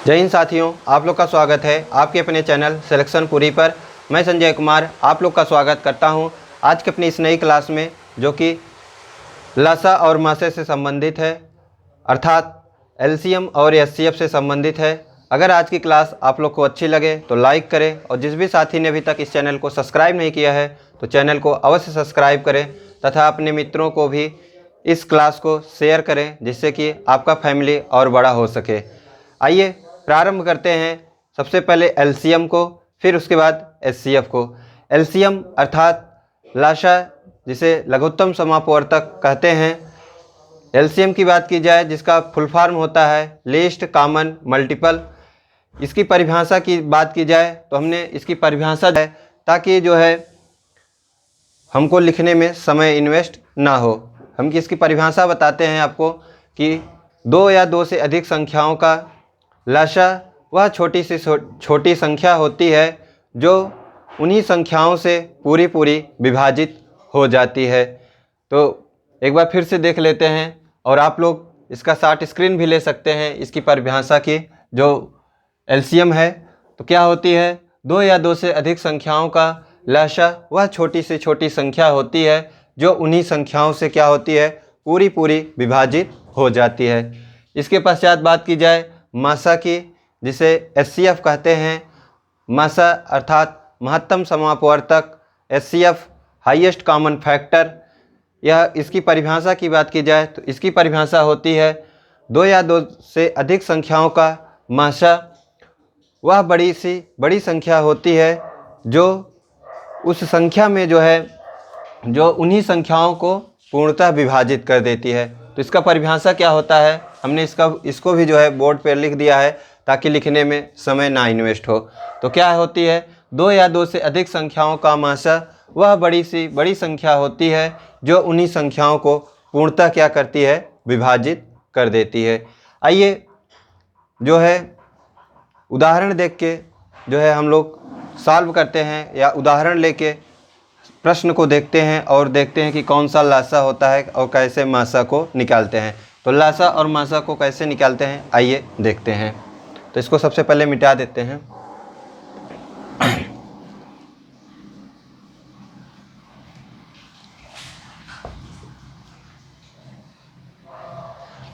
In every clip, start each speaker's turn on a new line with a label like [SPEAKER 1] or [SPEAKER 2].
[SPEAKER 1] जय हिंद साथियों, आप लोग का स्वागत है आपके अपने चैनल सिलेक्शन पूरी पर। मैं संजय कुमार आप लोग का स्वागत करता हूं आज के अपनी इस नई क्लास में, जो कि लासा और मासे से संबंधित है, अर्थात एलसीएम और एचसीएफ से संबंधित है। अगर आज की क्लास आप लोग को अच्छी लगे तो लाइक करें, और जिस भी साथी ने अभी तक इस चैनल को सब्सक्राइब नहीं किया है तो चैनल को अवश्य सब्सक्राइब करें, तथा अपने मित्रों को भी इस क्लास को शेयर करें, जिससे कि आपका फैमिली और बड़ा हो सके। आइए प्रारंभ करते हैं सबसे पहले एलसीएम को, फिर उसके बाद एचसीएफ को। एलसीएम अर्थात लासा, जिसे लघुत्तम समापवर्तक कहते हैं। एलसीएम की बात की जाए, जिसका फुल फॉर्म होता है लीस्ट कॉमन मल्टीपल। इसकी परिभाषा की बात की जाए तो हमने इसकी परिभाषा है, ताकि जो है हमको लिखने में समय इन्वेस्ट ना हो। हम इसकी परिभाषा बताते हैं आपको कि दो या दो से अधिक संख्याओं का लासा वह छोटी से छोटी संख्या होती है जो उन्हीं संख्याओं से पूरी विभाजित हो जाती है। तो एक बार फिर से देख लेते हैं, और आप लोग इसका शॉर्ट स्क्रीन भी ले सकते हैं इसकी परिभाषा की। जो एलसीएम है तो क्या होती है, दो या दो से अधिक संख्याओं का लासा वह छोटी से छोटी संख्या होती है जो उन्हीं संख्याओं से क्या होती है, पूरी विभाजित हो जाती है। इसके पश्चात बात की जाए मासा की, जिसे एचसीएफ कहते हैं। मासा अर्थात महत्तम समापवर्तक, एचसीएफ हाईएस्ट कॉमन फैक्टर। यह इसकी परिभाषा की बात की जाए तो इसकी परिभाषा होती है दो या दो से अधिक संख्याओं का मासा वह बड़ी संख्या होती है जो उस संख्या में जो उन्हीं संख्याओं को पूर्णतः विभाजित कर देती है। तो इसका परिभाषा क्या होता है, हमने इसको भी जो है बोर्ड पर लिख दिया है, ताकि लिखने में समय ना इन्वेस्ट हो। तो क्या होती है, दो या दो से अधिक संख्याओं का मासा वह बड़ी संख्या होती है जो उन्हीं संख्याओं को पूर्णतः क्या करती है, विभाजित कर देती है। आइए जो है उदाहरण देख के जो है हम लोग सॉल्व करते हैं, या उदाहरण लेके प्रश्न को देखते हैं और देखते हैं कि कौन सा लासा होता है और कैसे मासा को निकालते हैं। तो लासा और मासा को कैसे निकालते हैं आइए देखते हैं। तो इसको सबसे पहले मिटा देते हैं।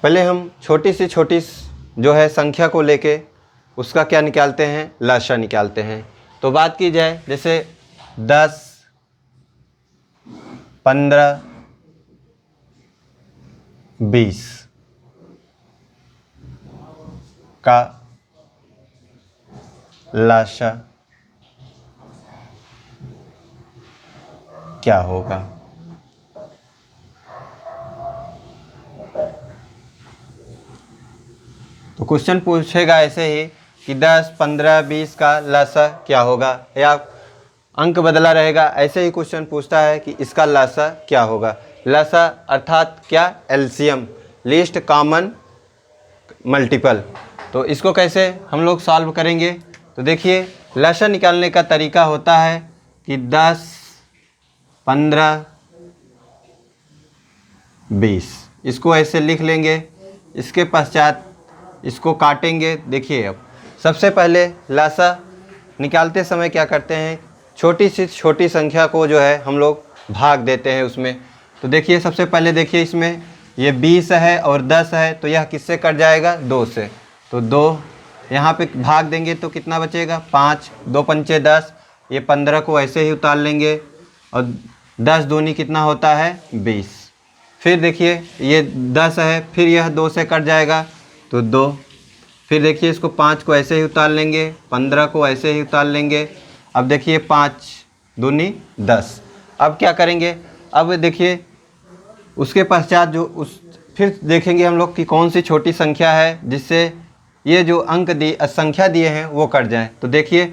[SPEAKER 1] पहले हम छोटी से छोटी जो है संख्या को लेके उसका क्या निकालते हैं, लासा निकालते हैं। तो बात की जाए जैसे 10, 15, 20 का लासा क्या होगा। तो क्वेश्चन पूछेगा ऐसे ही कि 10, 15, 20 का लासा क्या होगा, या अंक बदला रहेगा। ऐसे ही क्वेश्चन पूछता है कि इसका लासा क्या होगा। लासा अर्थात क्या, एलसीएम लीस्ट कॉमन मल्टीपल। तो इसको कैसे हम लोग सॉल्व करेंगे, तो देखिए लासा निकालने का तरीका होता है कि 10, 15, 20 इसको ऐसे लिख लेंगे। इसके पश्चात इसको काटेंगे। देखिए अब सबसे पहले लासा निकालते समय क्या करते हैं, छोटी से छोटी संख्या को जो है हम लोग भाग देते हैं उसमें। तो देखिए सबसे पहले देखिए इसमें ये 20 है और 10 है, तो यह किससे कट जाएगा, 2 से। तो 2 यहाँ पे भाग देंगे तो कितना बचेगा, 5, 2 पंचे 10। ये 15 को ऐसे ही उतार लेंगे, और 10 दूनी कितना होता है, 20। फिर देखिए ये 10 है, फिर यह 2 से कट जाएगा तो 2। फिर देखिए इसको 5 को ऐसे ही उतार लेंगे, 15 को ऐसे ही उतार लेंगे। अब देखिए 5 दूनी 10। अब क्या करेंगे, अब देखिए उसके पश्चात फिर देखेंगे हम लोग कि कौन सी छोटी संख्या है जिससे ये जो संख्या दिए हैं वो कट जाए। तो देखिए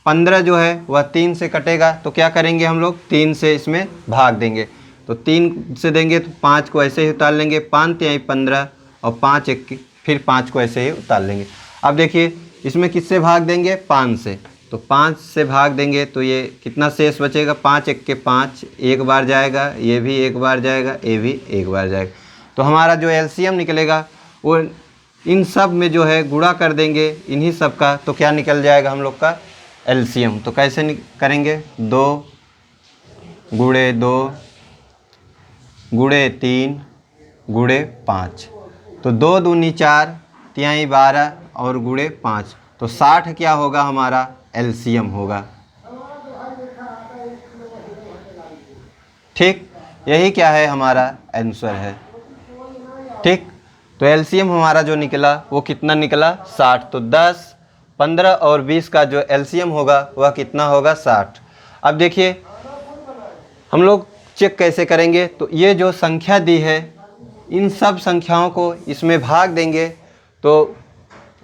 [SPEAKER 1] 15 जो है वह 3 से कटेगा, तो क्या करेंगे हम लोग, 3 से इसमें भाग देंगे। तो 3 से देंगे तो 5 को ऐसे ही उतार लेंगे, 5 तिहाई 15, और 5 एक, फिर 5 को ऐसे ही उतार लेंगे। अब देखिए इसमें किससे भाग देंगे, 5 से। तो 5 से भाग देंगे तो ये कितना शेष बचेगा, 5 एक के 5, एक बार जाएगा, ये भी एक बार जाएगा, ये भी एक बार जाएगा। तो हमारा जो एलसीएम निकलेगा वो इन सब में जो है गुणा कर देंगे इन्हीं सब का, तो क्या निकल जाएगा हम लोग का एलसीएम। तो कैसे करेंगे, 2 गुणे 2 गुणे 3 गुणे 5, तो 2 दूनी 4 तिहाई 12 और गुणे 5, तो 60 क्या होगा हमारा एलसीएम होगा। ठीक, यही क्या है हमारा आंसर है। ठीक, तो एलसीएम हमारा जो निकला वो कितना निकला 60। तो 10, 15 और 20 का जो एलसीएम होगा वह कितना होगा 60। अब देखिए हम लोग चेक कैसे करेंगे, तो ये जो संख्या दी है इन सब संख्याओं को इसमें भाग देंगे, तो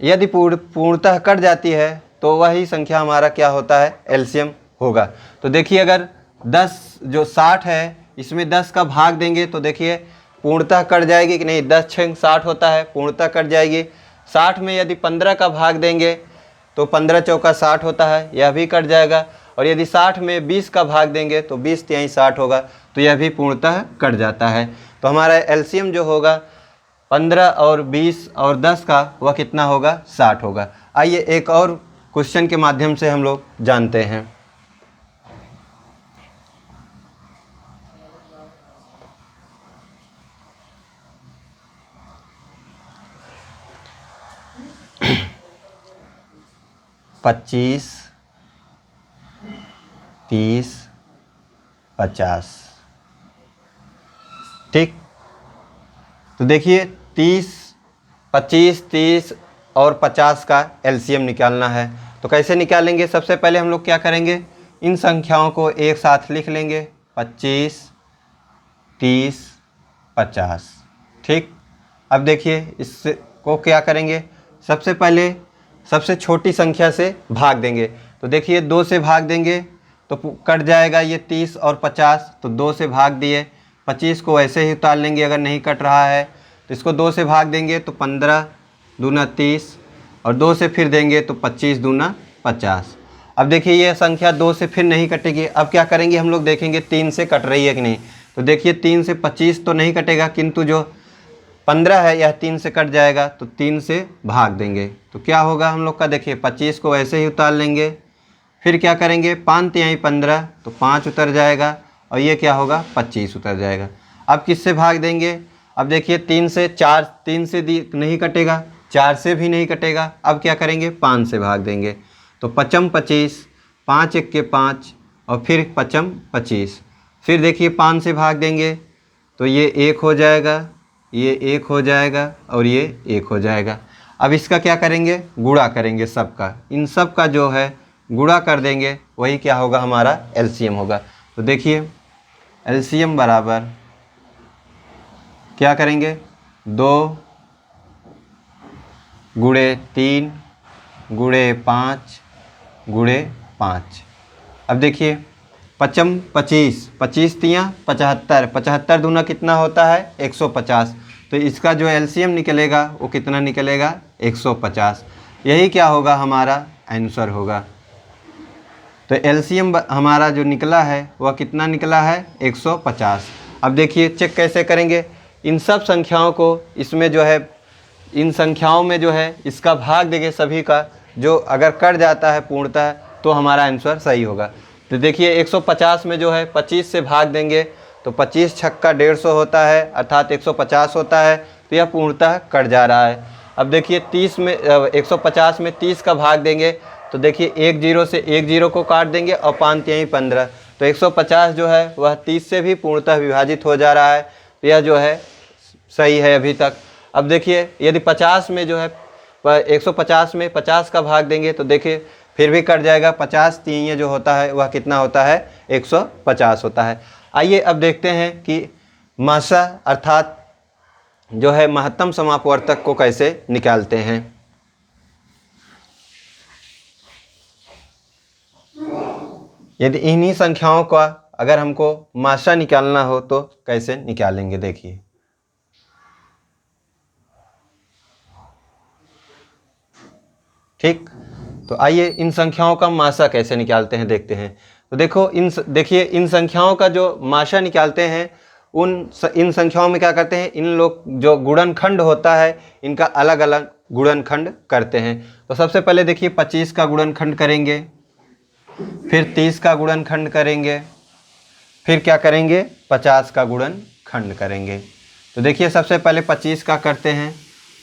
[SPEAKER 1] यदि पूर्णतः कट जाती है तो वही संख्या हमारा क्या होता है एलसीएम होगा। तो देखिए अगर 10 जो 60 है इसमें 10 का भाग देंगे तो देखिए पूर्णतः कट जाएगी कि नहीं, 10 6 60 होता है, पूर्णतः कट जाएगी। 60 में यदि 15 का भाग देंगे तो 15 चौका 60 होता है, यह भी कट जाएगा। और यदि 60 में 20 का भाग देंगे तो 20 तिहाई 60 होगा, तो यह भी पूर्णतः कट जाता है। तो हमारा एलसीएम जो होगा 15 और 20 और 10 का वह कितना होगा 60 होगा। आइए एक और क्वेश्चन के माध्यम से हम लोग जानते हैं। पच्चीस 30 50। ठीक, तो देखिए 30 25 30 और 50 का एलसीएम निकालना है। तो कैसे निकालेंगे, सबसे पहले हम लोग क्या करेंगे, इन संख्याओं को एक साथ लिख लेंगे 25 30 50। ठीक, अब देखिए इसको क्या करेंगे, सबसे पहले सबसे छोटी संख्या से भाग देंगे। तो देखिए 2 से भाग देंगे तो कट जाएगा ये 30 और 50, तो 2 से भाग दिए। 25 को ऐसे ही उतार लेंगे अगर नहीं कट रहा है, तो इसको 2 से भाग देंगे तो 15 दूना 30 और 2 से फिर देंगे तो 25 दूना 50। अब देखिए ये संख्या 2 से फिर नहीं कटेगी। अब क्या करेंगे हम लोग देखेंगे 3 से कट रही है कि नहीं। तो देखिए 3 से 25 तो नहीं कटेगा, किंतु जो 15 है यह 3 से कट जाएगा, तो 3 से भाग देंगे तो क्या होगा हम लोग का, देखिए 25 को ऐसे ही उतार लेंगे। फिर क्या करेंगे 5 तिहाई 15, तो 5 उतर जाएगा और ये क्या होगा 25 उतर जाएगा। अब किससे भाग देंगे, अब देखिए 3 से 4, 3 से नहीं कटेगा, 4 से भी नहीं कटेगा। अब क्या करेंगे 5 से भाग देंगे, तो 5 25, 5 1 के 5 और फिर 5 25। फिर देखिए 5 से भाग देंगे तो ये 1 हो जाएगा, ये 1 हो जाएगा और ये 1 हो जाएगा। अब इसका क्या करेंगे गुणा करेंगे सबका, इन सब का जो है गुणा कर देंगे, वही क्या होगा हमारा एलसीएम होगा। तो देखिए एलसीएम बराबर क्या करेंगे 2 गुणे 3 गुणे 5 गुणे 5। अब देखिए 5 25, 25 तियाँ 75, 75 दूना कितना होता है 150, तो इसका जो एलसीएम निकलेगा वो कितना निकलेगा 150। यही क्या होगा हमारा आंसर होगा। तो एलसीएम हमारा जो निकला है वह कितना निकला है 150। अब देखिए चेक कैसे करेंगे, इन सब संख्याओं को इसमें जो है, इन संख्याओं में जो है इसका भाग देंगे सभी का, जो अगर कट जाता है पूर्णतः तो हमारा आंसर सही होगा। तो देखिए 150 में जो है 25 से भाग देंगे तो 25 छक्का 150 होता है, अर्थात 150 होता है, तो यह पूर्णतः कट जा रहा है। अब देखिए 30 में 150 में 30 का भाग देंगे तो देखिए 1 0 से 1 0 को काट देंगे और 5 तिहाई 15, तो 150 जो है वह 30 से भी पूर्णतः विभाजित हो जा रहा है, तो यह जो है सही है अभी तक। अब देखिए यदि 50 में जो है 150 में 50 का भाग देंगे तो देखिए फिर भी कट जाएगा, 50 तिहाई जो होता है वह कितना होता है 150 होता है। आइए अब देखते हैं कि मासा अर्थात जो है महत्तम समापवर्तक को कैसे निकालते हैं। यदि इन्हीं संख्याओं का अगर हमको मासा निकालना हो तो कैसे निकालेंगे, देखिए ठीक। तो आइए इन संख्याओं का मासा कैसे निकालते हैं देखते हैं। तो देखिए इन संख्याओं का जो मासा निकालते हैं इन संख्याओं में क्या करते हैं, इन लोग जो गुणनखंड होता है इनका अलग अलग गुणनखंड करते हैं। तो सबसे पहले देखिए 25 का गुणनखंड करेंगे, फिर 30 का गुणनखंड करेंगे, फिर क्या करेंगे 50 का गुणनखंड करेंगे। तो देखिए सबसे पहले 25 का करते हैं।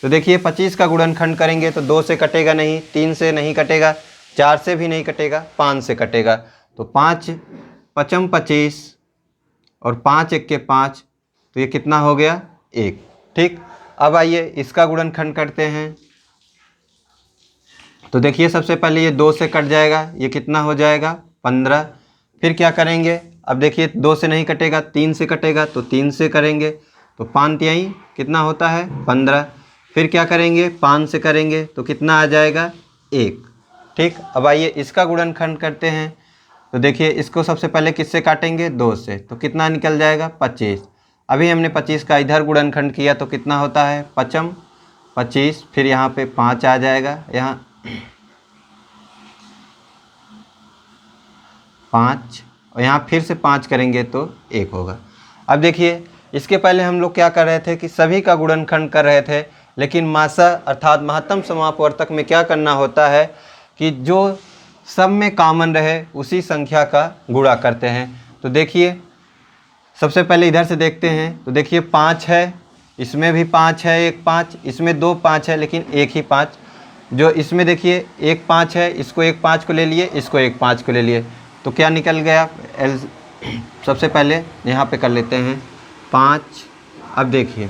[SPEAKER 1] तो देखिए 25 का गुणनखंड करेंगे तो 2 से कटेगा नहीं, 3 से नहीं कटेगा, 4 से भी नहीं कटेगा, 5 से कटेगा। तो 5 पचम 25 और 5 एक के 5, तो ये कितना हो गया 1। ठीक, अब आइए इसका गुणनखंड करते हैं। तो देखिए सबसे पहले ये 2 से कट जाएगा, ये कितना हो जाएगा 15। फिर क्या करेंगे, अब देखिए 2 से नहीं कटेगा, 3 से कटेगा, तो 3 से करेंगे, तो 5 तिहाई कितना होता है 15। फिर क्या करेंगे 5 से करेंगे तो कितना आ जाएगा 1। ठीक, अब आइए इसका गुणनखंड करते हैं। तो देखिए इसको सबसे पहले किससे काटेंगे 2 से, तो कितना निकल जाएगा 25। अभी हमने 25 का इधर गुणनखंड किया तो कितना होता है पचम 25, फिर यहाँ पे 5 आ जाएगा, यहाँ 5 और यहाँ फिर से 5 करेंगे तो 1 होगा। अब देखिए इसके पहले हम लोग क्या कर रहे थे कि सभी का गुणनखंड कर रहे थे, लेकिन मासा अर्थात महत्तम समापवर्तक में क्या करना होता है कि जो सब में कॉमन रहे उसी संख्या का गुणा करते हैं। तो देखिए सबसे पहले इधर से देखते हैं। तो देखिए 5 है, इसमें भी 5 है, एक 5, इसमें 2 5 है लेकिन एक ही 5। जो इसमें देखिए एक 5 है, इसको एक 5 को ले लिए, इसको एक 5 को ले लिए, तो क्या निकल गया सबसे पहले यहाँ पे कर लेते हैं 5। अब देखिए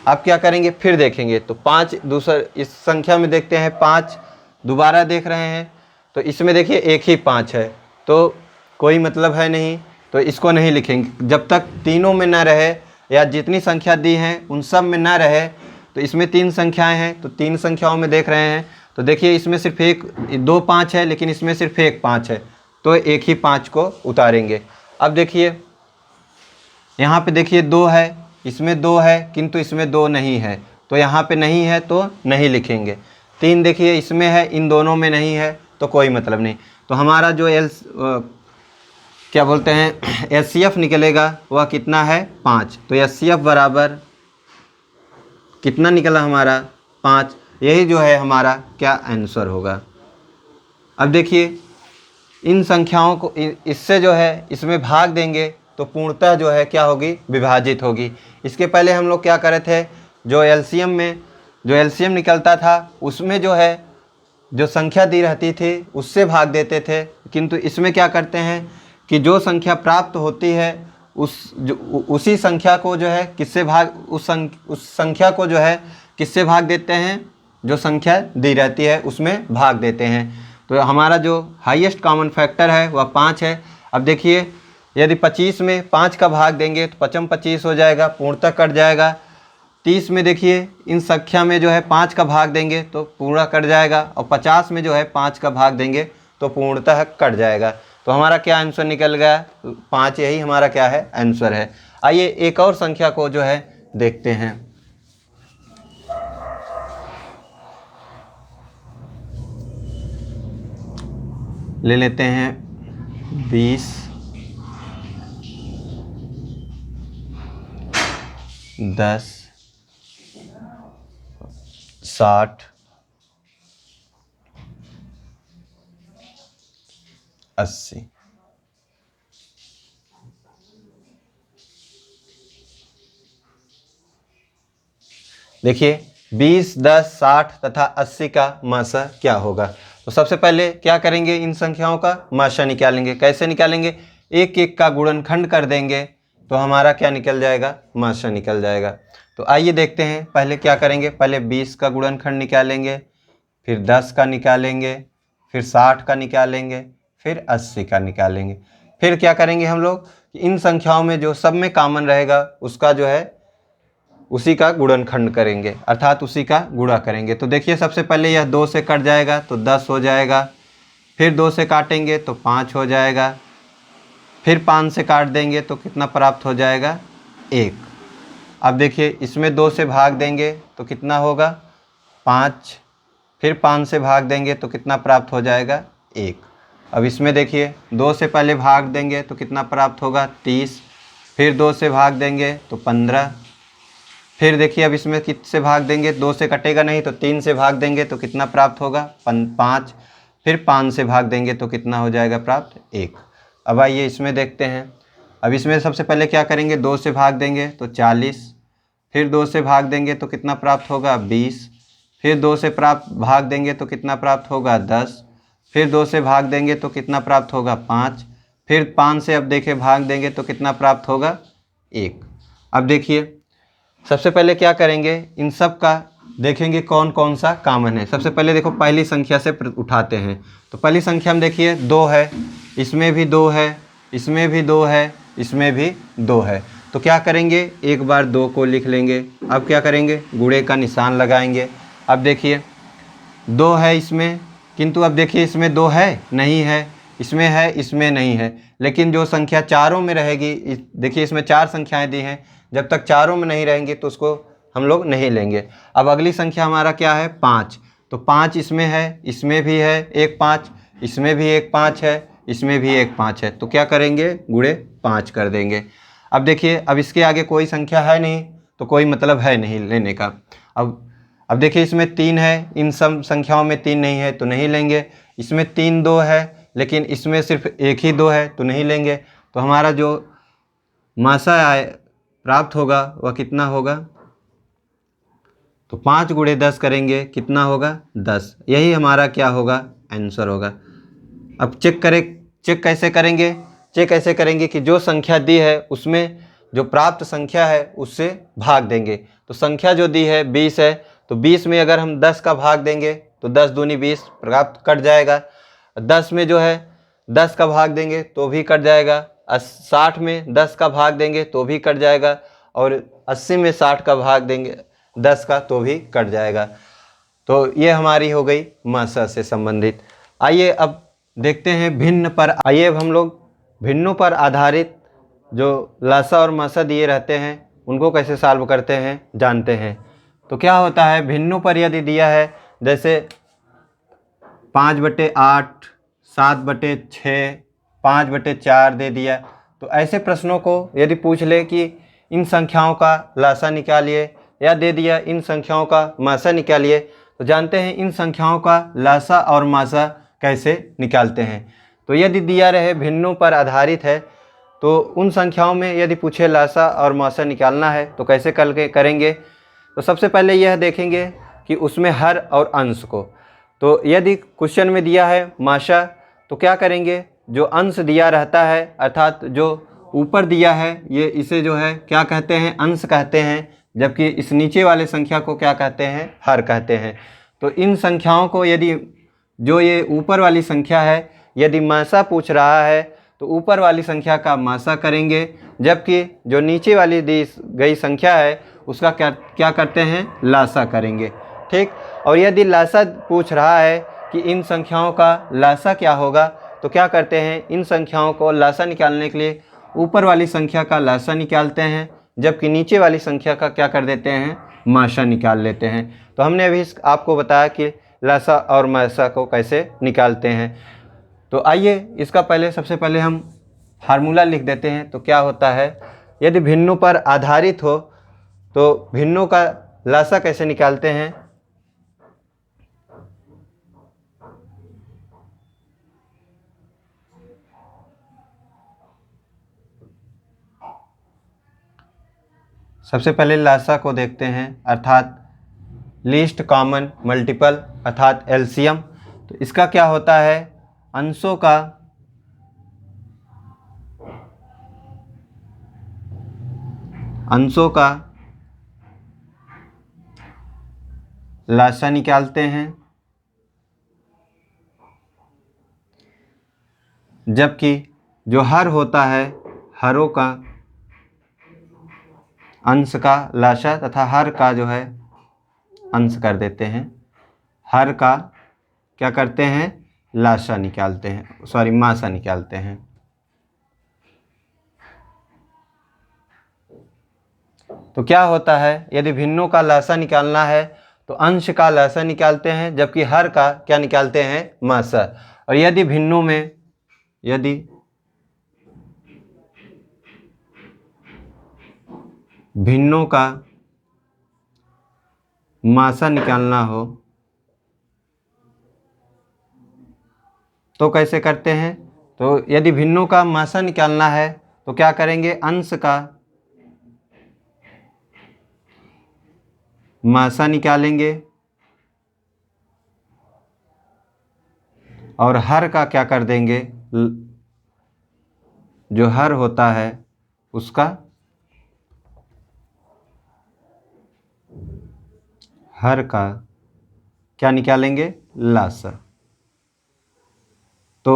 [SPEAKER 1] अब क्या करेंगे, फिर देखेंगे तो 5 दूसरा इस संख्या में देखते हैं 5 दोबारा देख रहे हैं, तो इसमें देखिए एक ही 5 है, तो कोई मतलब है नहीं, तो इसको नहीं लिखेंगे जब तक तीनों में ना रहे या जितनी संख्या दी हैं उन सब में ना रहे। तो इसमें 3 संख्याएं हैं, तो 3 संख्याओं में देख रहे हैं, तो देखिए इसमें सिर्फ एक 2 5 है लेकिन इसमें सिर्फ एक 5 है, तो एक ही 5 को उतारेंगे। अब देखिए यहाँ पे देखिए 2 है, इसमें 2 है किंतु इसमें 2 नहीं है, तो यहाँ पे नहीं है तो नहीं लिखेंगे। 3 देखिए इसमें है, इन दोनों में नहीं है, तो कोई मतलब नहीं। तो हमारा जो क्या बोलते हैं एचसीएफ निकलेगा वह कितना है 5। तो एचसीएफ बराबर कितना निकला हमारा 5। यही जो है हमारा क्या आंसर होगा। अब देखिए इन संख्याओं को इससे जो है इसमें भाग देंगे तो पूर्णतः जो है क्या होगी विभाजित होगी। इसके पहले हम लोग क्या करे थे, जो एलसीएम निकलता था उसमें जो है जो संख्या दी रहती थी उससे भाग देते थे, किंतु इसमें क्या करते हैं कि जो संख्या प्राप्त होती है उसी संख्या को जो है किससे भाग उस संख्या को जो है किससे भाग देते हैं, जो संख्या दी रहती है उसमें भाग देते हैं। तो हमारा जो हाईएस्ट कॉमन फैक्टर है वह 5 है। अब देखिए यदि 25 में 5 का भाग देंगे तो पचम 25 हो जाएगा, पूर्णतः कट जाएगा। 30 में देखिए इन संख्या में जो है 5 का भाग देंगे तो पूरा कट जाएगा, और 50 में जो है 5 का भाग देंगे तो पूर्णतः कट जाएगा। तो हमारा क्या आंसर निकल गया 5, यही हमारा क्या है आंसर है। आइए एक और संख्या को जो है देखते हैं। ले लेते हैं 20, 10, 60, 80। देखिए 20, 10, 60 तथा 80 का माशा क्या होगा। तो सबसे पहले क्या करेंगे, इन संख्याओं का माशा निकालेंगे। कैसे निकालेंगे, एक एक का गुणनखंड कर देंगे तो हमारा क्या निकल जाएगा, माशा निकल जाएगा। तो आइए देखते हैं पहले क्या करेंगे। पहले 20 का गुणनखंड निकालेंगे, फिर 10 का निकालेंगे, फिर 60 का निकालेंगे, फिर 80 का निकालेंगे। फिर क्या करेंगे हम लोग, इन संख्याओं में जो सब में कॉमन रहेगा उसका जो है उसी का गुणनखंड करेंगे, अर्थात उसी का गुणा करेंगे। तो देखिए सबसे पहले यह 2 से कट जाएगा तो 10 हो जाएगा, फिर 2 से काटेंगे तो 5 हो जाएगा, फिर 5 से काट देंगे तो कितना प्राप्त हो जाएगा 1। अब देखिए इसमें 2 से भाग देंगे तो कितना होगा 5, फिर 5 से भाग देंगे तो कितना प्राप्त हो जाएगा 1। अब इसमें देखिए 2 से पहले भाग देंगे तो कितना प्राप्त होगा 30, फिर 2 से भाग देंगे तो 15, फिर देखिए अब इसमें किससे भाग देंगे, 2 से कटेगा नहीं तो 3 से भाग देंगे तो कितना प्राप्त होगा 5, फिर 5 से भाग देंगे तो कितना हो जाएगा प्राप्त 1। अब आइए इसमें देखते हैं। अब इसमें सबसे पहले क्या करेंगे, 2 से भाग देंगे तो 40, फिर 2 से भाग देंगे तो कितना प्राप्त होगा 20, फिर 2 से भाग देंगे तो कितना प्राप्त होगा 10, फिर 2 से भाग देंगे तो कितना प्राप्त होगा 5, फिर 5 से अब देखिए भाग देंगे तो कितना प्राप्त होगा 1। अब देखिए सबसे पहले क्या करेंगे, इन सब का देखेंगे कौन कौन सा कॉमन है। सबसे पहले देखो पहली संख्या से उठाते हैं। तो पहली संख्या में देखिए 2 है, इसमें भी 2 है, इसमें भी 2 है, इसमें भी 2 है। तो क्या करेंगे, एक बार 2 को लिख लेंगे। अब क्या करेंगे, गुणे का निशान लगाएंगे। अब देखिए 2 है इसमें, किंतु अब देखिए इसमें 2 है नहीं है, इसमें है इसमें नहीं है। लेकिन जो संख्या चारों में रहेगी, देखिए इसमें 4 संख्याएं दी हैं, जब तक चारों में नहीं रहेंगी तो उसको हम लोग नहीं लेंगे। अब अगली संख्या हमारा क्या है 5, तो 5 इसमें है, इसमें भी है एक 5, इसमें भी एक 5 है, इसमें भी एक 5 है। तो क्या करेंगे, गुणे 5 कर देंगे। अब देखिए अब इसके आगे कोई संख्या है नहीं तो कोई मतलब है नहीं लेने का। अब देखिए इसमें 3 है, इन सब संख्याओं में 3 नहीं है तो नहीं लेंगे। इसमें 3 2 है, लेकिन इसमें सिर्फ एक ही 2 है तो नहीं लेंगे। तो हमारा जो मासा प्राप्त होगा वह कितना होगा, तो 5 गुणे 10 करेंगे कितना होगा 10। यही हमारा क्या होगा, आंसर होगा। अब चेक कैसे करेंगे, चेक ऐसे करेंगे कि जो संख्या दी है उसमें जो प्राप्त संख्या है उससे भाग देंगे। तो संख्या जो दी है 20 है, तो 20 में अगर हम 10 का भाग देंगे तो 10 दूनी 20 प्राप्त कट जाएगा। 10 में जो है 10 का भाग देंगे तो भी कट जाएगा। 60 में 10 का भाग देंगे तो भी कट जाएगा, और 80 में 60 का भाग देंगे 10 का तो भी कट जाएगा। तो ये हमारी हो गई मासा से संबंधित। आइए अब देखते हैं भिन्न पर। आइए अब हम लोग भिन्नों पर आधारित जो लासा और मासा दिए रहते हैं उनको कैसे सॉल्व करते हैं जानते हैं। तो क्या होता है, भिन्नों पर यदि दिया है जैसे 5/8, 7/6, 5/4 दे दिया, तो ऐसे प्रश्नों को यदि पूछ ले कि इन संख्याओं का लासा निकालिए, या दे दिया इन संख्याओं का मासा निकालिए, तो जानते हैं इन संख्याओं का लासा और मासा कैसे निकालते हैं। तो यदि दिया रहे भिन्नों पर आधारित है, तो उन संख्याओं में यदि पूछे लासा और मासा निकालना है तो कैसे करेंगे। तो सबसे पहले यह देखेंगे कि उसमें हर और अंश को। तो यदि क्वेश्चन में दिया है मासा, तो क्या करेंगे, जो अंश दिया रहता है अर्थात जो ऊपर दिया है ये इसे जो है क्या कहते हैं, अंश कहते हैं, जबकि इस नीचे वाले संख्या को क्या कहते हैं, हर कहते हैं। तो इन संख्याओं को यदि जो ये ऊपर वाली संख्या है यदि मासा पूछ रहा है तो ऊपर वाली संख्या का मासा करेंगे, जबकि जो नीचे वाली दी गई संख्या है उसका क्या करते हैं, लासा करेंगे। ठीक। और यदि लासा पूछ रहा है कि इन संख्याओं का लासा क्या होगा, तो क्या करते हैं, इन संख्याओं को लासा निकालने के लिए ऊपर वाली संख्या का लासा निकालते हैं, जबकि नीचे वाली संख्या का क्या कर देते हैं, मासा निकाल लेते हैं। तो हमने अभी आपको बताया कि लासा और मासा को कैसे निकालते हैं। तो आइए इसका सबसे पहले हम फार्मूला लिख देते हैं। तो क्या होता है, यदि भिन्नों पर आधारित हो तो भिन्नों का लासा कैसे निकालते हैं। सबसे पहले लासा को देखते हैं, अर्थात लीस्ट कॉमन मल्टीपल अर्थात एलसीएम। तो इसका क्या होता है, अंशों का लासा निकालते हैं, जबकि जो हर होता है हरों का अंश का लासा तथा हर का जो है अंश कर देते हैं, हर का क्या करते हैं, लासा निकालते हैं, मासा निकालते हैं। तो क्या होता है, यदि भिन्नों का लासा निकालना है तो अंश का लासा निकालते हैं, जबकि हर का क्या निकालते हैं, मासा। और यदि भिन्नों में भिन्नों का मासा निकालना हो तो कैसे करते हैं? तो यदि भिन्नों का मासा निकालना है तो क्या करेंगे? अंश का मासा निकालेंगे और हर का क्या कर देंगे? जो हर होता है उसका हर का क्या निकालेंगे? लासा। तो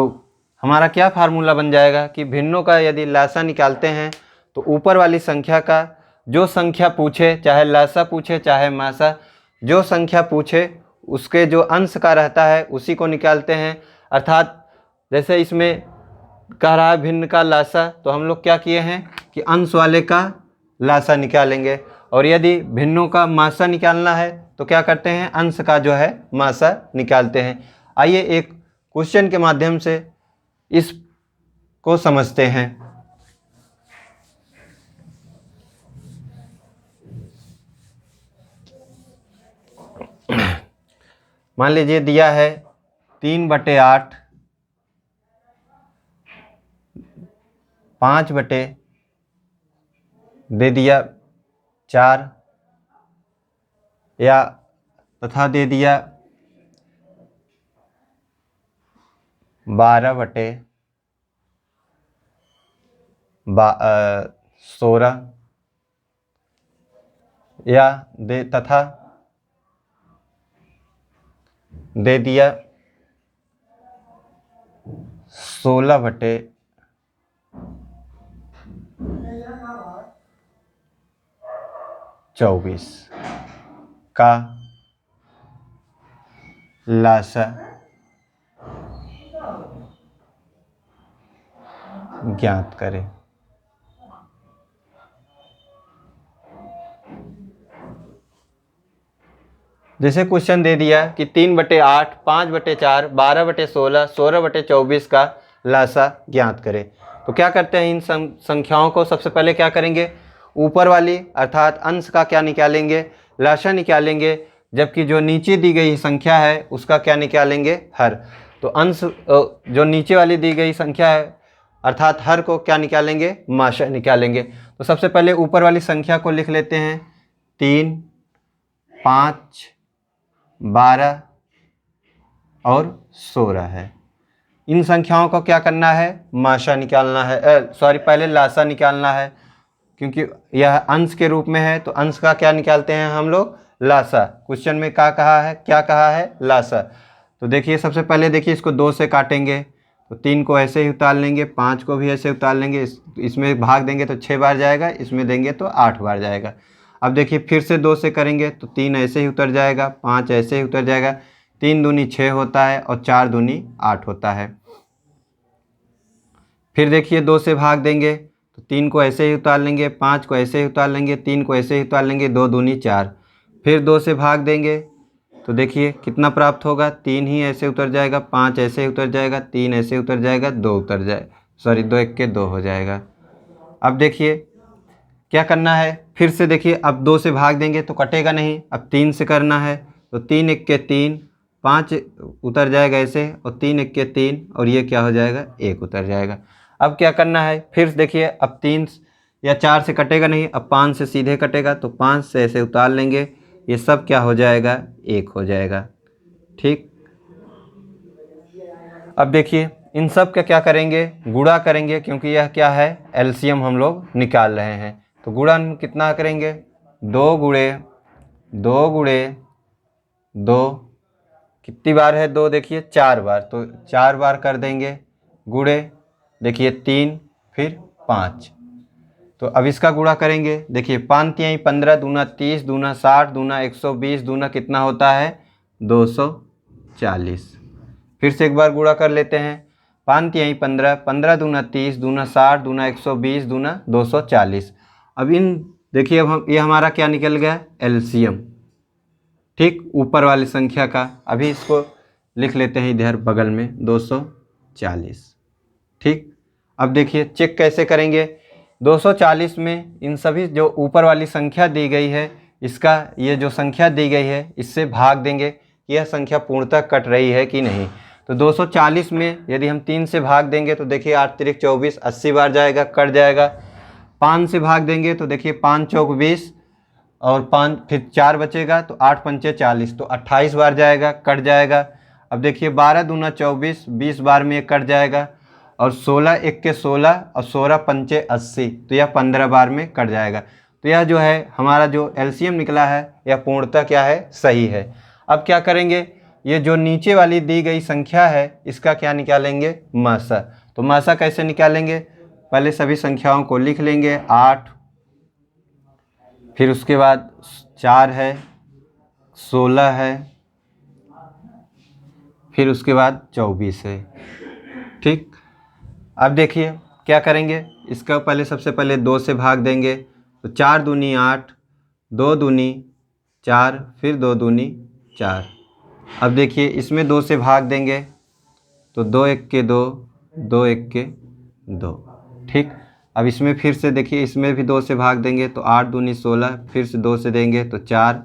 [SPEAKER 1] हमारा क्या फार्मूला बन जाएगा कि भिन्नों का यदि लासा निकालते हैं तो ऊपर वाली संख्या का जो संख्या पूछे, चाहे लासा पूछे चाहे मासा, जो संख्या पूछे उसके जो अंश का रहता है उसी को निकालते हैं। अर्थात जैसे इसमें कह रहा है भिन्न का लासा, तो हम लोग क्या किए हैं कि अंश वाले का लासा निकालेंगे। और यदि भिन्नों का मासा निकालना है तो क्या करते हैं? अंश का जो है मासा निकालते हैं। आइए एक क्वेश्चन के माध्यम से इस को समझते हैं। मान लीजिए दिया है 3/8, 5 बटे दे दिया 4, या तथा दे दिया 12/16, या तथा दे दिया 16/24 का लासा ज्ञात करें। जैसे क्वेश्चन दे दिया कि 3/8, 5/4, 12/16, 16/24 का लासा ज्ञात करें, तो क्या करते हैं? इन संख्याओं को सबसे पहले क्या करेंगे? ऊपर वाली अर्थात अंश का क्या निकालेंगे? लासा निकालेंगे। जबकि जो नीचे दी गई संख्या है उसका क्या निकालेंगे? हर। तो अंश जो नीचे वाली दी गई संख्या है अर्थात हर को क्या निकालेंगे? मासा निकालेंगे। तो सबसे पहले ऊपर वाली संख्या को लिख लेते हैं। 3, 5, 12 और 16 है। इन संख्याओं को क्या करना है? मासा निकालना है, पहले लासा निकालना है, क्योंकि यह अंश के रूप में है तो अंश का क्या निकालते हैं हम लोग? लासा। क्वेश्चन में क्या कहा है? लासा। तो देखिए सबसे पहले देखिए इसको 2 से काटेंगे तो 3 को ऐसे ही उतार लेंगे, 5 को भी ऐसे उतार लेंगे, इसमें भाग देंगे तो 6 बार जाएगा, इसमें देंगे तो 8 बार जाएगा। अब देखिए फिर से 2 से करेंगे तो 3 ऐसे ही उतर जाएगा, 5 ऐसे ही उतर जाएगा, 3 दूनी 6 होता है और 4 दूनी 8 होता है। फिर देखिए 2 से भाग देंगे तो 3 को ऐसे ही उतार लेंगे, 5 को ऐसे ही उतार लेंगे, 3 को ऐसे ही उतार लेंगे, 2 दूनी 4। फिर 2 से भाग देंगे तो देखिए कितना प्राप्त होगा? 3 ही ऐसे उतर जाएगा, 5 ऐसे ही उतर जाएगा, 3 ऐसे उतर जाएगा, 2 उतर जाए 2 1 के 2 हो जाएगा। अब देखिए क्या करना है? फिर से देखिए अब 2 से भाग देंगे तो कटेगा नहीं, अब 3 से करना है तो 3 1 के 3, 5 उतर जाएगा ऐसे, और 3 1 के 3, और ये क्या हो जाएगा? 1 उतर जाएगा। अब क्या करना है? फिर देखिए अब 3 या 4 से कटेगा नहीं, अब 5 से सीधे कटेगा तो 5 से ऐसे उतार लेंगे, ये सब क्या हो जाएगा? 1 हो जाएगा। ठीक। अब देखिए इन सब का क्या करेंगे? गुणा करेंगे, क्योंकि यह क्या है? एलसीएम हम लोग निकाल रहे हैं। तो गुणा कितना करेंगे? 2 गुणे 2 गुणे 2, कितनी बार है 2? देखिए 4 बार, तो 4 बार कर देंगे। गुणे देखिए 3, फिर 5। तो अब इसका गुणा करेंगे। देखिए 5 तिहाई 15, दूना 30, दूना 60, दूना 120, दूना कितना होता है? 240। फिर से एक बार गुणा कर लेते हैं। 5 तिहाई 15, 15 दूना 30, दूना 60, दूना 120, दूना 240। अब इन देखिए अब ये हमारा क्या निकल गया? एलसीएम। ठीक, ऊपर वाली संख्या का। अभी इसको लिख लेते हैं इधर बगल में 240। ठीक। अब देखिए चेक कैसे करेंगे? 240 में इन सभी जो ऊपर वाली संख्या दी गई है, इसका ये जो संख्या दी गई है इससे भाग देंगे कि यह संख्या पूर्णतः कट रही है कि नहीं। तो 240 में यदि हम 3 से भाग देंगे तो देखिए 8 तिरिक 24, 80 बार जाएगा, कट जाएगा। 5 से भाग देंगे तो देखिए 5 चौक 20 और 5 फिर 4 बचेगा तो 8 पंचे 40, तो 28 बार जाएगा, कट जाएगा। अब देखिए 12 दूना 24, 20 बार में ये कट जाएगा। और 16 एक के 16 और 16 पंचे 80, तो यह 15 बार में कट जाएगा। तो यह जो है हमारा जो एलसीएम निकला है यह पूर्णतः क्या है, सही है। अब क्या करेंगे, ये जो नीचे वाली दी गई संख्या है इसका क्या निकालेंगे, मासा। तो मासा कैसे निकालेंगे, पहले सभी संख्याओं को लिख लेंगे। 8, फिर उसके बाद 4 है, 16 है, फिर उसके बाद 24 है। ठीक, अब देखिए क्या करेंगे, इसका पहले सबसे पहले 2 से भाग देंगे तो 4 दूनी 8, 2 दूनी 4, फिर 2 दूनी 4। अब देखिए इसमें 2 से भाग देंगे तो 2 एक के 2, 2 एक के 2। ठीक, अब इसमें फिर से देखिए इसमें भी 2 से भाग देंगे तो 8 दूनी 16, फिर से 2 से देंगे तो 4,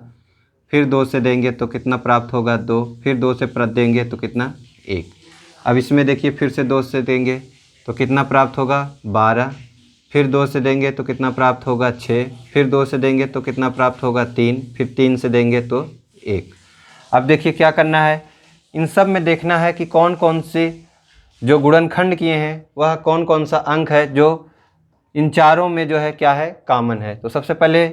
[SPEAKER 1] फिर 2 से देंगे तो कितना प्राप्त होगा, 2, फिर 2 से प्रत देंगे तो कितना, 1। अब इसमें देखिए फिर से 2 से देंगे तो कितना प्राप्त होगा, 12, फिर 2 से देंगे तो कितना प्राप्त होगा, 6, फिर 2 से देंगे तो कितना प्राप्त होगा, 3, फिर 3 से देंगे तो 1। अब देखिए क्या करना है, इन सब में देखना है कि कौन कौन से जो गुणनखंड किए हैं वह कौन कौन सा अंक है जो इन चारों में जो है क्या है, कॉमन है। तो सबसे पहले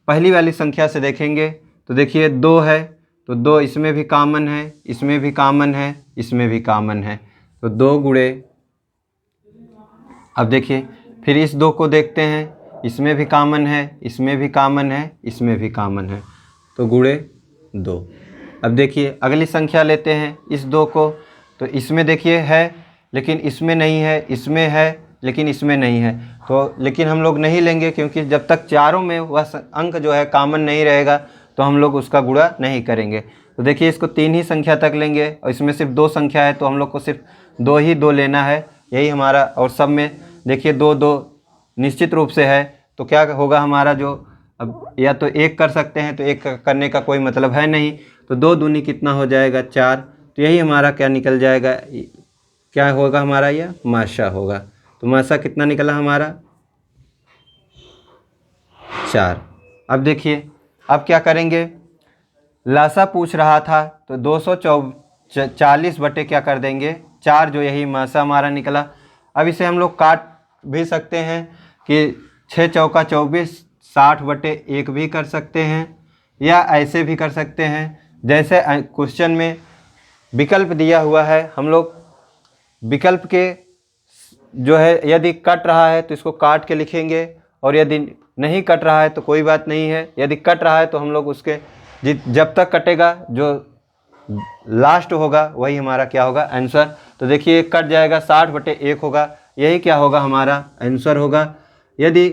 [SPEAKER 1] पहली वाली संख्या से देखेंगे तो देखिए 2 है, तो 2 इसमें भी कॉमन है, इसमें भी कॉमन है, इसमें भी कॉमन है, तो 2 गुणे। अब देखिए फिर इस 2 को देखते हैं, इसमें भी कॉमन है, इसमें भी कॉमन है, इसमें भी कॉमन है, तो गुणे 2। अब देखिए अगली संख्या लेते हैं इस 2 को, तो इसमें देखिए है लेकिन इसमें नहीं है, इसमें है लेकिन इसमें नहीं है, तो लेकिन हम लोग नहीं लेंगे क्योंकि जब तक चारों में वह अंक जो है कॉमन नहीं रहेगा तो हम लोग उसका गुणा नहीं करेंगे। तो देखिए इसको 3 ही संख्या तक लेंगे और इसमें सिर्फ 2 संख्या है तो हम लोग को सिर्फ 2 ही 2 लेना है, यही हमारा। और सब में देखिए 2 2 निश्चित रूप से है, तो क्या होगा हमारा जो, अब या तो 1 कर सकते हैं तो 1 करने का कोई मतलब है नहीं, तो 2 दूनी कितना हो जाएगा, 4। तो यही हमारा क्या निकल जाएगा, क्या होगा हमारा, यह मासा होगा। तो मासा कितना निकला हमारा, 4। अब देखिए अब क्या करेंगे, लासा पूछ रहा था तो 240 बटे क्या कर देंगे, 4, जो यही मासा हमारा निकला। अब इसे हम लोग काट भी सकते हैं कि 6 चौका 24, 60 बटे 1 भी कर सकते हैं, या ऐसे भी कर सकते हैं जैसे क्वेश्चन में विकल्प दिया हुआ है। हम लोग विकल्प के जो है यदि कट रहा है तो इसको काट के लिखेंगे, और यदि नहीं कट रहा है तो कोई बात नहीं है। यदि कट रहा है तो हम लोग उसके जब तक कटेगा जो लास्ट होगा वही हमारा क्या होगा, आंसर। तो देखिए कट जाएगा, 60 बटे 1 होगा, यही क्या होगा हमारा आंसर होगा। यदि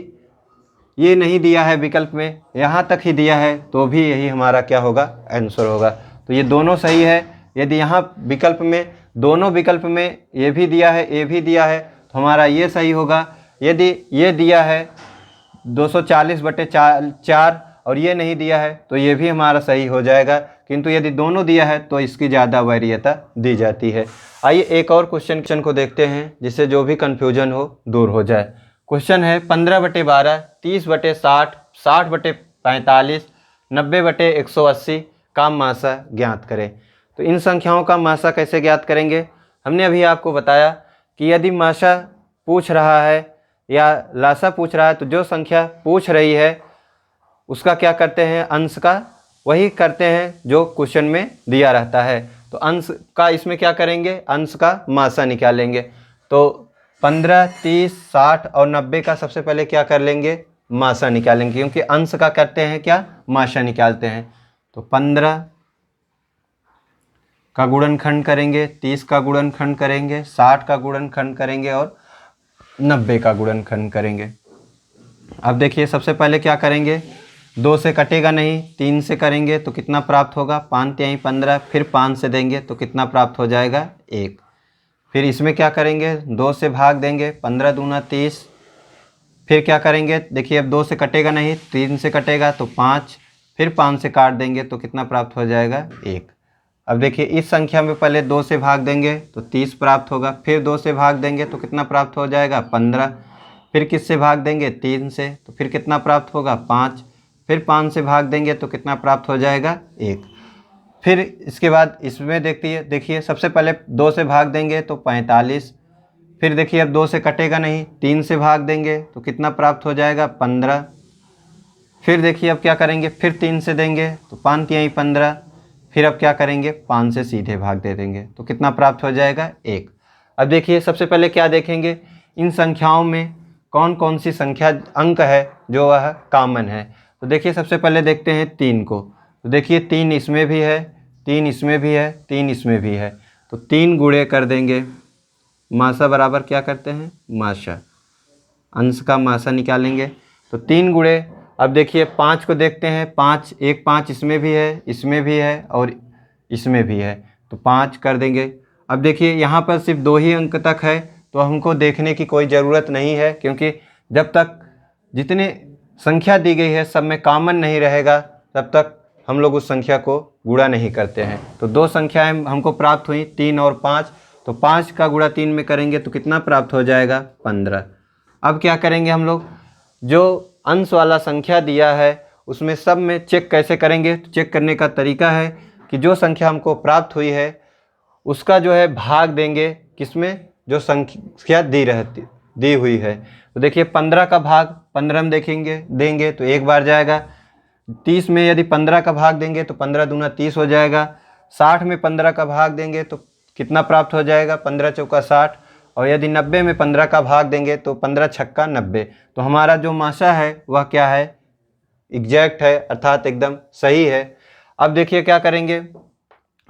[SPEAKER 1] ये नहीं दिया है विकल्प में, यहाँ तक ही दिया है तो भी यही हमारा क्या होगा, आंसर होगा। तो ये दोनों सही है। यदि यहाँ विकल्प में, दोनों विकल्प में ये भी दिया है, ये भी दिया है, तो हमारा ये सही होगा। यदि ये दिया है 240 बटे 4 और ये नहीं दिया है तो ये भी हमारा सही हो जाएगा, किंतु यदि दोनों दिया है तो इसकी ज़्यादा वरीयता दी जाती है। आइए एक और क्वेश्चन को देखते हैं जिससे जो भी कन्फ्यूजन हो दूर हो जाए। क्वेश्चन है 15 बटे 12, 30 बटे 60, 60 बटे 45, 90 बटे 180 का मासा ज्ञात करें। तो इन संख्याओं का मासा कैसे ज्ञात करेंगे, हमने अभी आपको बताया कि यदि मासा पूछ रहा है या लासा पूछ रहा है तो जो संख्या पूछ रही है उसका क्या करते हैं, अंश का वही करते हैं जो क्वेश्चन में दिया रहता है। तो अंश का इसमें क्या करेंगे, अंश का मासा निकालेंगे। तो 15, 30, 60 और 90 का सबसे पहले क्या कर लेंगे, मासा निकालेंगे, क्योंकि अंश का करते हैं क्या, मासा निकालते हैं। तो 15 का गुणनखंड करेंगे, 30 का गुणनखंड करेंगे, 60 का गुणनखंड करेंगे और 90 का गुणनखंड करेंगे। अब देखिए सबसे पहले क्या करेंगे, 2 से कटेगा नहीं, 3 से करेंगे तो कितना प्राप्त होगा, 5 तिहाई 15, फिर 5 से देंगे तो कितना प्राप्त हो जाएगा, 1। फिर इसमें क्या करेंगे, 2 से भाग देंगे, 15 दूना 30, फिर क्या करेंगे, देखिए अब 2 से कटेगा नहीं, 3 से कटेगा तो 5, फिर 5 से काट देंगे तो कितना प्राप्त हो जाएगा 1। अब देखिए इस संख्या में पहले 2 से भाग देंगे तो 30 प्राप्त होगा, फिर 2 से भाग देंगे तो कितना प्राप्त हो जाएगा 15, फिर किससे भाग देंगे 3 से तो फिर कितना प्राप्त होगा 5, फिर 5 से भाग देंगे तो कितना प्राप्त हो जाएगा 1। फिर इसके बाद इसमें देखिए सबसे पहले 2 से भाग देंगे तो 45, फिर देखिए अब 2 से कटेगा नहीं, 3 से भाग देंगे तो कितना प्राप्त हो जाएगा 15, फिर देखिए अब क्या करेंगे, फिर 3 से देंगे तो 5 तिहाई 15, फिर अब क्या करेंगे 5 से सीधे भाग दे देंगे तो कितना प्राप्त हो जाएगा 1। अब देखिए सबसे पहले क्या देखेंगे, इन संख्याओं में कौन कौन सी संख्या अंक है जो वह कॉमन है। तो देखिए सबसे पहले देखते हैं 3 को, तो देखिए 3 इसमें भी है, 3 इसमें भी है, 3 इसमें भी है, तो 3 गुणे कर देंगे, मासा बराबर क्या करते हैं माशा, अंश का मासा निकालेंगे तो 3 गुणे। अब देखिए 5 को देखते हैं, 5 एक 5 इसमें भी है, इसमें भी है और इसमें भी है, तो 5 कर देंगे। अब देखिए यहाँ पर सिर्फ 2 ही अंक तक है तो हमको देखने की कोई ज़रूरत नहीं है, क्योंकि जब तक जितनी संख्या दी गई है सब में कॉमन नहीं रहेगा तब तक हम लोग उस संख्या को गुणा नहीं करते हैं। तो 2 संख्याएं हमको प्राप्त हुई 3 और 5, तो 5 का गुणा 3 में करेंगे तो कितना प्राप्त हो जाएगा 15। अब क्या करेंगे हम लोग, जो अंश वाला संख्या दिया है उसमें सब में चेक कैसे करेंगे, तो चेक करने का तरीका है कि जो संख्या हमको प्राप्त हुई है उसका जो है भाग देंगे किसमें, जो संख्या दी हुई है। तो देखिए 15 का भाग 15 में देंगे तो एक बार जाएगा, 30 में यदि 15 का भाग देंगे तो 15 दूना 30 हो जाएगा, 60 में 15 का भाग देंगे तो कितना प्राप्त हो जाएगा 15 चौका 60, और यदि 90 में 15 का भाग देंगे तो 15 छक्का 90। तो हमारा जो माशा है वह क्या है, एग्जैक्ट है, अर्थात एकदम सही है। अब देखिए क्या करेंगे,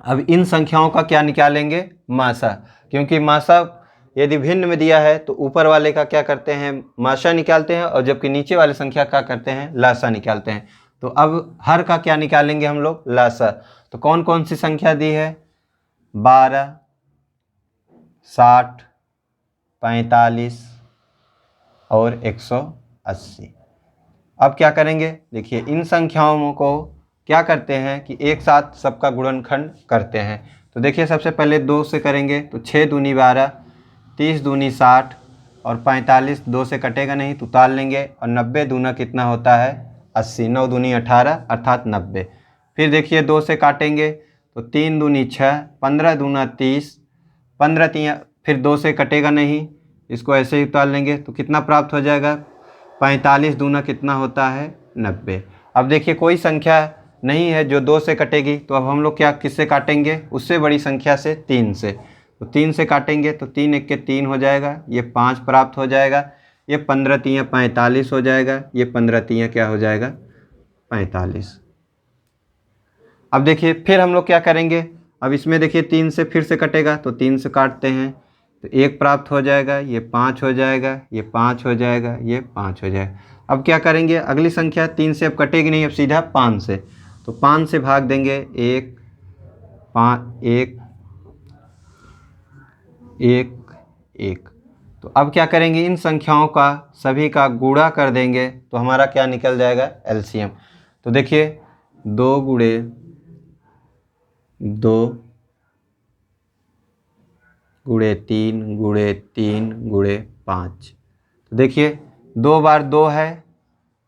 [SPEAKER 1] अब इन संख्याओं का क्या निकालेंगे माशा, क्योंकि माशा यदि भिन्न में दिया है तो ऊपर वाले का क्या करते हैं माशा निकालते हैं, और जबकि नीचे वाले संख्या का करते हैं लाशा निकालते हैं। तो अब हर का क्या निकालेंगे हम लोग लाशा। तो कौन कौन सी संख्या दी है, 12, 60, 45 और 180। अब क्या करेंगे, देखिए इन संख्याओं को क्या करते हैं कि एक साथ सबका गुणनखंड करते हैं। तो देखिए सबसे पहले 2 से करेंगे तो 6 दूनी 12, 30 दूनी 60 और 45 2 से कटेगा नहीं तो उतार लेंगे, और 90 दूना कितना होता है 80, 9 दूनी 18 अर्थात 90। फिर देखिए 2 से काटेंगे तो 3 दूनी 6, 15 दूना 30, 15 तिया, फिर 2 से कटेगा नहीं, इसको ऐसे ही उतार लेंगे तो कितना प्राप्त हो जाएगा 45 दूना कितना होता है 90। अब देखिए कोई संख्या नहीं है जो 2 से कटेगी, तो अब हम लोग क्या किससे काटेंगे, उससे बड़ी संख्या से 3 से। तो 3 से काटेंगे तो 3 एक के 3 हो जाएगा, ये 5 प्राप्त हो जाएगा, ये 15 तिया 45 हो जाएगा, ये 15 तिया क्या हो जाएगा 45। अब देखिए फिर हम लोग क्या करेंगे, अब इसमें देखिए 3 से फिर से कटेगा तो 3 से काटते हैं तो 1 प्राप्त हो जाएगा, ये 5 हो जाएगा, ये 5 हो जाएगा, ये 5 हो जाएगा। अब क्या करेंगे, अगली संख्या 3 से अब कटेगी नहीं, अब सीधा 5 से, तो 5 से भाग देंगे 1 5 1 1 1। तो अब क्या करेंगे, इन संख्याओं का सभी का गुणा कर देंगे तो हमारा क्या निकल जाएगा एलसीएम। तो देखिए 2 गुणे 2 गुणे 3 गुणे 3 गुणे 5। तो देखिए 2 बार 2 है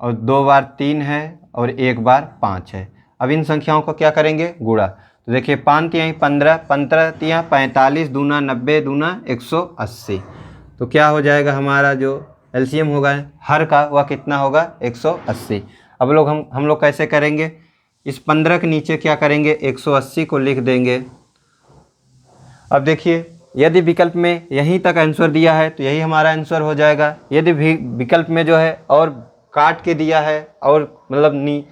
[SPEAKER 1] और 2 बार 3 है और 1 बार 5 है। अब इन संख्याओं को क्या करेंगे गुणा। तो देखिए 5 तिहाई 15, 15 तिहाई 45, दूना 90, दूना 180। तो क्या हो जाएगा हमारा जो एलसीएम होगा हर का वह कितना होगा 180। अब लोग हम लोग कैसे करेंगे, इस 15 के नीचे क्या करेंगे 180 को लिख देंगे। अब देखिए यदि विकल्प में यहीं तक आंसर दिया है तो यही हमारा आंसर हो जाएगा। यदि विकल्प में जो है और काट के दिया है और मतलब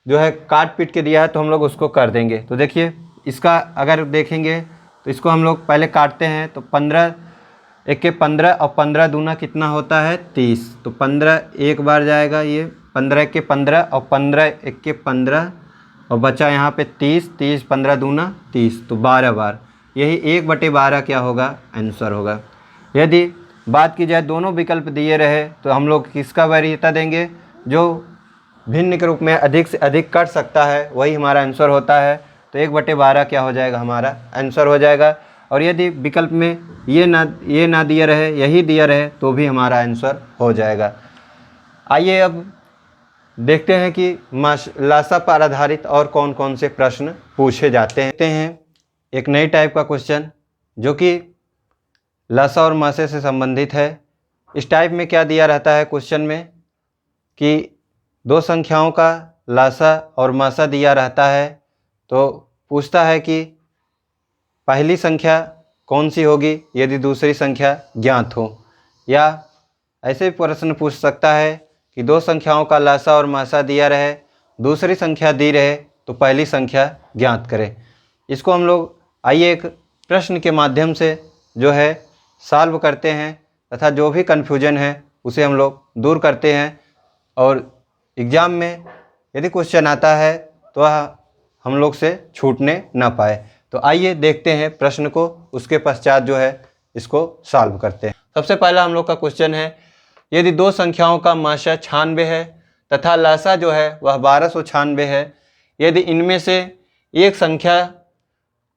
[SPEAKER 1] जो है काट पीट के दिया है तो हम लोग उसको कर देंगे। तो देखिए इसका अगर देखेंगे तो इसको हम लोग पहले काटते हैं तो 15 एक के 15 और 15 दूना कितना होता है 30। तो 15 एक बार जाएगा, ये 15 एक के 15 और 15 एक के 15 और बचा यहाँ पे 30, 30 15 दूना 30, तो 12 बार, यही 1/12 क्या होगा आंसर होगा। यदि बात की जाए दोनों विकल्प दिए रहे तो हम लोग किसका वरीयता देंगे, जो भिन्न के रूप में अधिक से अधिक कट सकता है वही हमारा आंसर होता है। तो 1/12 क्या हो जाएगा, हमारा आंसर हो जाएगा। और यदि विकल्प में ये ना दिया रहे, यही दिया रहे तो भी हमारा आंसर हो जाएगा। आइए अब देखते हैं कि लासा पर आधारित और कौन कौन से प्रश्न पूछे जाते हैं। एक नई टाइप का क्वेश्चन जो कि लासा और मासे से संबंधित है। इस टाइप में क्या दिया रहता है क्वेश्चन में कि दो संख्याओं का लासा और मासा दिया रहता है, तो पूछता है कि पहली संख्या कौन सी होगी यदि दूसरी संख्या ज्ञात हो। या ऐसे प्रश्न पूछ सकता है कि दो संख्याओं का लासा और मासा दिया रहे, दूसरी संख्या दी रहे तो पहली संख्या ज्ञात करें। इसको हम लोग आइए एक प्रश्न के माध्यम से जो है सॉल्व करते हैं तथा जो भी कन्फ्यूजन है उसे हम लोग दूर करते हैं, और एग्ज़ाम में यदि क्वेश्चन आता है तो हम लोग से छूटने ना पाए। तो आइए देखते हैं प्रश्न को, उसके पश्चात जो है इसको सॉल्व करते हैं। सबसे पहला हम लोग का क्वेश्चन है, यदि दो संख्याओं का माशा 96 है तथा लासा जो है वह 1296 है, यदि इनमें से एक संख्या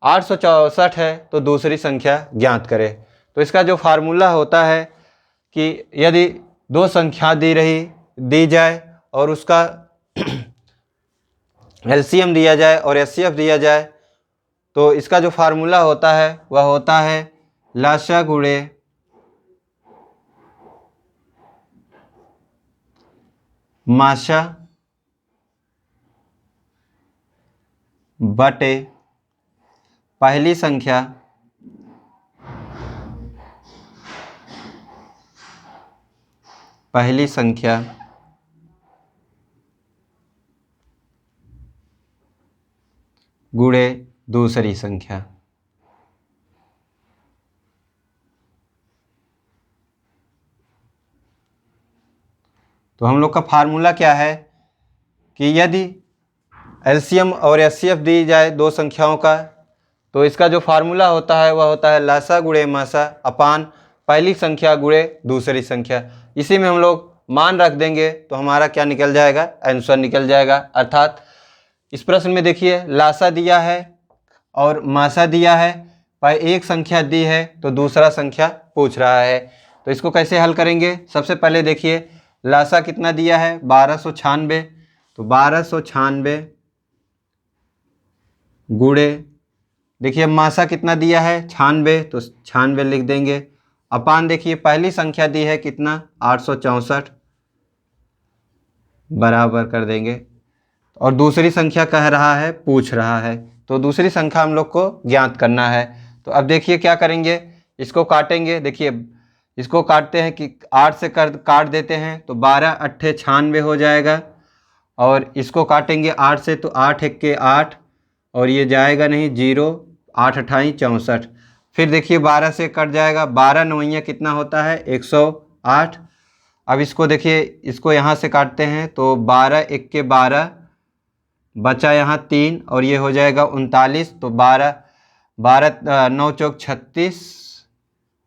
[SPEAKER 1] 864 है तो दूसरी संख्या ज्ञात करें। तो इसका जो फार्मूला होता है कि यदि दो संख्या दी जाए और उसका एलसीएम दिया जाए और एचसीएफ दिया जाए, तो इसका जो फार्मूला होता है वह होता है लासा गुणे माशा बटे पहली संख्या गुणे दूसरी संख्या। तो हम लोग का फार्मूला क्या है कि यदि एलसीएम और एचसीएफ दी जाए दो संख्याओं का, तो इसका जो फार्मूला होता है वह होता है लासा गुणे मासा अपान पहली संख्या गुणे दूसरी संख्या। इसी में हम लोग मान रख देंगे तो हमारा क्या निकल जाएगा, आंसर निकल जाएगा। अर्थात इस प्रश्न में देखिए लासा दिया है और मासा दिया है, पर एक संख्या दी है तो दूसरा संख्या पूछ रहा है। तो इसको कैसे हल करेंगे, सबसे पहले देखिए लासा कितना दिया है 1296, तो 1296 गुणे, देखिए मासा कितना दिया है 96, तो 96 लिख देंगे, अपान देखिए पहली संख्या दी है कितना 864 बराबर कर देंगे, और दूसरी संख्या कह रहा है पूछ रहा है, तो दूसरी संख्या हम लोग को ज्ञात करना है। तो अब देखिए क्या करेंगे, इसको काटेंगे। देखिए इसको काटते हैं कि 8 से काट देते हैं तो 12 अट्ठे 96 हो जाएगा, और इसको काटेंगे 8 से तो 8 एक्के 8, और ये जाएगा नहीं 0, 8 अट्ठाई 64। फिर देखिए 12 से कट जाएगा, 12 नवैया कितना होता है 108। अब इसको देखिए, इसको यहाँ से काटते हैं तो 12 एक्के 12, बचा यहाँ 3 और ये हो जाएगा 39, तो 12 9 चौक 36,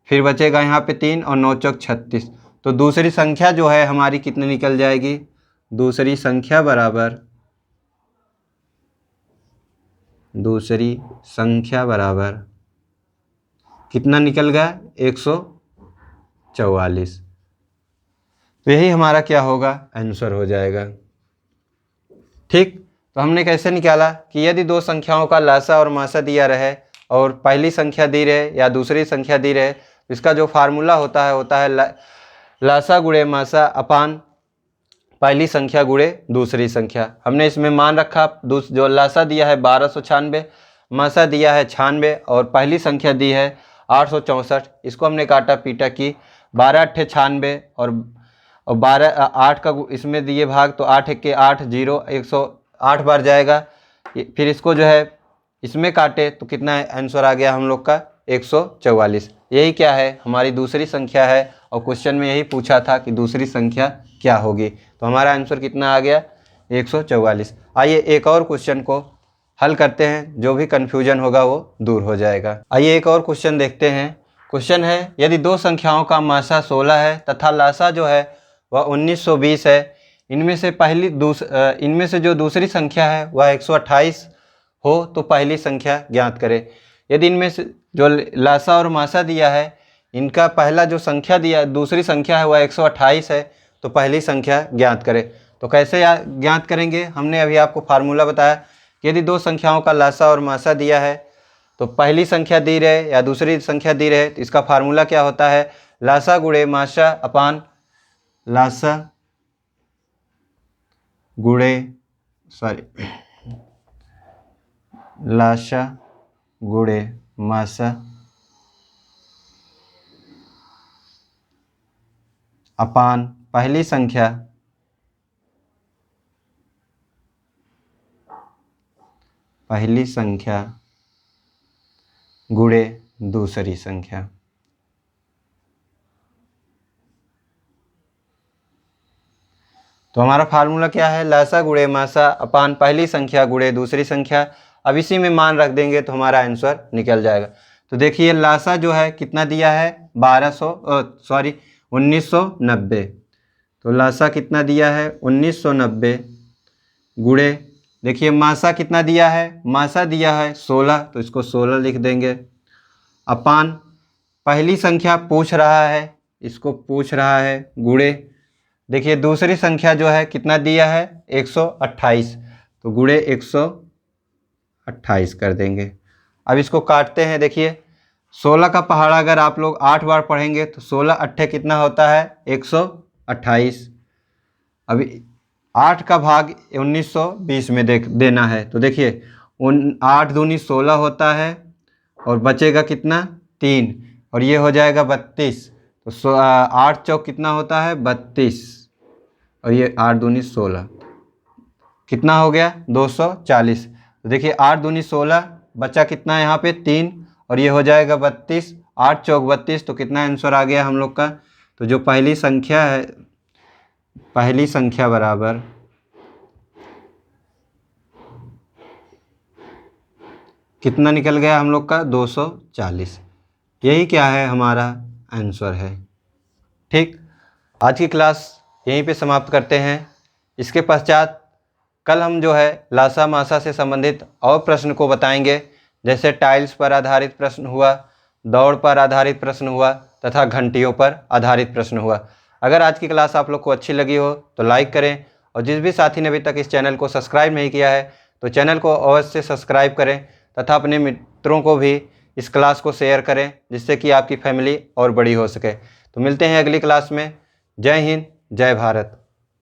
[SPEAKER 1] फिर बचेगा यहाँ पे 3 और 9 चौक 36। तो दूसरी संख्या जो है हमारी कितनी निकल जाएगी, दूसरी संख्या बराबर कितना निकल गया 144। तो यही हमारा क्या होगा, आंसर हो जाएगा। ठीक, तो हमने कैसे निकाला कि यदि दो संख्याओं का लासा और मासा दिया रहे और पहली संख्या दी रहे या दूसरी संख्या दी रहे, तो इसका जो फार्मूला होता है लासा गुणे मासा अपान पहली संख्या गुणे दूसरी संख्या। हमने इसमें मान रखा, जो लासा दिया है 1296, मासा दिया है 96 और पहली संख्या दी है 864। इसको हमने काटा पीटा कि 12 अट्ठे 96 और 12 8 का इसमें दिए भाग, तो 8 एक्के 8 0 108 बार जाएगा। फिर इसको जो है इसमें काटे तो कितना आंसर आ गया हम लोग का 144। यही क्या है, हमारी दूसरी संख्या है, और क्वेश्चन में यही पूछा था कि दूसरी संख्या क्या होगी। तो हमारा आंसर कितना आ गया 144। आइए एक और क्वेश्चन को हल करते हैं, जो भी कन्फ्यूजन होगा वो दूर हो जाएगा। आइए एक और क्वेश्चन देखते हैं। क्वेश्चन है, यदि दो संख्याओं का मासा 16 है तथा लासा जो है वह 1920 है, इनमें से जो दूसरी संख्या है वह 128 हो तो पहली संख्या ज्ञात करें। यदि इनमें से जो लासा और मासा दिया है, इनका पहला जो संख्या दिया दूसरी संख्या है वह 128 है तो पहली संख्या ज्ञात करें। तो कैसे ज्ञात करेंगे? हमने अभी आपको फार्मूला बताया कि यदि दो संख्याओं का लासा और मासा दिया है तो पहली संख्या दी रहे या दूसरी संख्या दी रहे तो इसका फार्मूला क्या होता है? लासा गुणे मासा अपान लासा गुणे लासा गुणे मासा अपान पहली संख्या गुणे दूसरी संख्या। तो हमारा फार्मूला क्या है? लासा गुणे मासा अपान पहली संख्या गुणे दूसरी संख्या। अब इसी में मान रख देंगे तो हमारा आंसर निकल जाएगा। तो देखिए लासा जो है कितना दिया है? 1990। तो लासा कितना दिया है? 1990 गुणे, देखिए मासा कितना दिया है? मासा दिया है 16 तो इसको 16 लिख देंगे, अपान पहली संख्या पूछ रहा है, इसको पूछ रहा है, गुणे देखिए दूसरी संख्या जो है कितना दिया है? 128 तो गुणे 128 कर देंगे। अब इसको काटते हैं। देखिए 16 का पहाड़ा अगर आप लोग 8 बार पढ़ेंगे तो 16 अट्ठे कितना होता है? 128। अभी 8 का भाग 1920 में देना है। तो देखिए 8 दूनी 16 होता है और बचेगा कितना? 3 और ये हो जाएगा 32। तो 8 चौक कितना होता है? 32 और ये 8 दूनी 16 कितना हो गया? 240। तो देखिए 8 दूनी 16 बचा कितना यहाँ पे? 3 और ये हो जाएगा 32। 8 चौक 32 तो कितना आंसर आ गया हम लोग का? तो जो पहली संख्या है, पहली संख्या बराबर कितना निकल गया हम लोग का? 240। यही क्या है? हमारा आंसर है। ठीक, आज की क्लास यहीं पे समाप्त करते हैं। इसके पश्चात कल हम जो है लासा मासा से संबंधित और प्रश्न को बताएंगे, जैसे टाइल्स पर आधारित प्रश्न हुआ, दौड़ पर आधारित प्रश्न हुआ तथा घंटियों पर आधारित प्रश्न हुआ। अगर आज की क्लास आप लोग को अच्छी लगी हो तो लाइक करें और जिस भी साथी ने अभी तक इस चैनल को सब्सक्राइब नहीं किया है तो चैनल को अवश्य सब्सक्राइब करें तथा अपने मित्रों को भी इस क्लास को शेयर करें, जिससे कि आपकी फैमिली और बड़ी हो सके। तो मिलते हैं अगली क्लास में। जय हिंद, जय भारत।